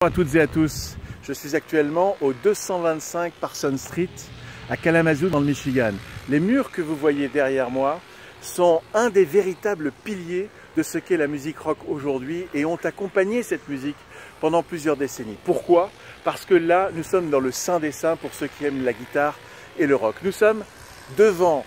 Bonjour à toutes et à tous, je suis actuellement au 225 Parsons Street à Kalamazoo dans le Michigan. Les murs que vous voyez derrière moi sont un des véritables piliers de ce qu'est la musique rock aujourd'hui et ont accompagné cette musique pendant plusieurs décennies. Pourquoi? Parce que là, nous sommes dans le saint des saints pour ceux qui aiment la guitare et le rock. Nous sommes devant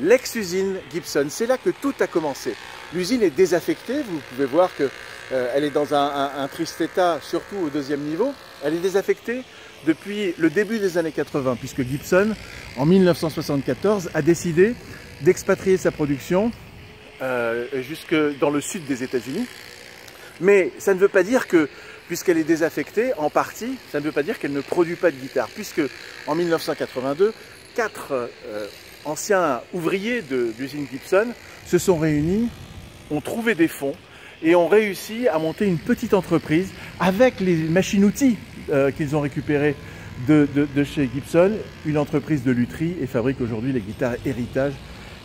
l'ex-usine Gibson, c'est là que tout a commencé. L'usine est désaffectée, vous pouvez voir que elle est dans un triste état, surtout au deuxième niveau. Elle est désaffectée depuis le début des années 80, puisque Gibson, en 1974, a décidé d'expatrier sa production jusque dans le sud des États-Unis. Mais ça ne veut pas dire que, puisqu'elle est désaffectée, en partie, ça ne veut pas dire qu'elle ne produit pas de guitare, puisque en 1982, 4 anciens ouvriers de l'usine Gibson se sont réunis, ont trouvé des fonds et ont réussi à monter une petite entreprise avec les machines-outils qu'ils ont récupérées de chez Gibson, une entreprise de lutherie, et fabrique aujourd'hui les guitares héritage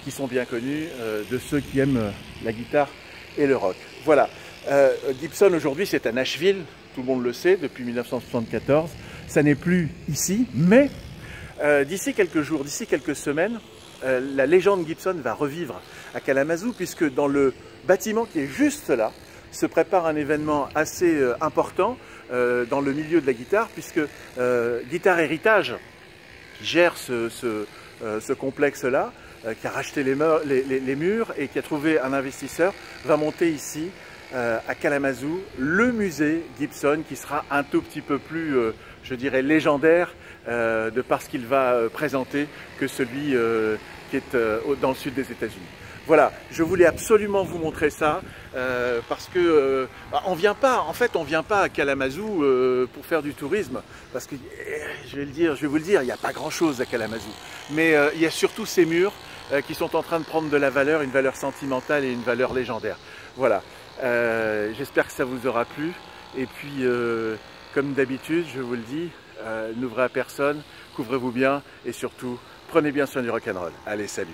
qui sont bien connues de ceux qui aiment la guitare et le rock. Voilà, Gibson aujourd'hui c'est à Nashville, tout le monde le sait, depuis 1974. Ça n'est plus ici, mais d'ici quelques jours, d'ici quelques semaines, la légende Gibson va revivre à Kalamazoo, puisque dans le bâtiment qui est juste là, se prépare un événement assez important dans le milieu de la guitare, puisque Guitare Héritage, qui gère ce complexe-là, qui a racheté les murs et qui a trouvé un investisseur, va monter ici à Kalamazoo le musée Gibson, qui sera un tout petit peu plus, je dirais, légendaire de par ce qu'il va présenter que celui qui est dans le sud des États-Unis. Voilà, je voulais absolument vous montrer ça parce que on vient pas à Kalamazoo pour faire du tourisme, parce que je vais vous le dire, il n'y a pas grand-chose à Kalamazoo, mais il y a surtout ces murs qui sont en train de prendre de la valeur, une valeur sentimentale et une valeur légendaire. Voilà, j'espère que ça vous aura plu, et puis comme d'habitude, je vous le dis, n'ouvrez à personne, couvrez-vous bien et surtout, prenez bien soin du rock'n'roll. Allez, salut!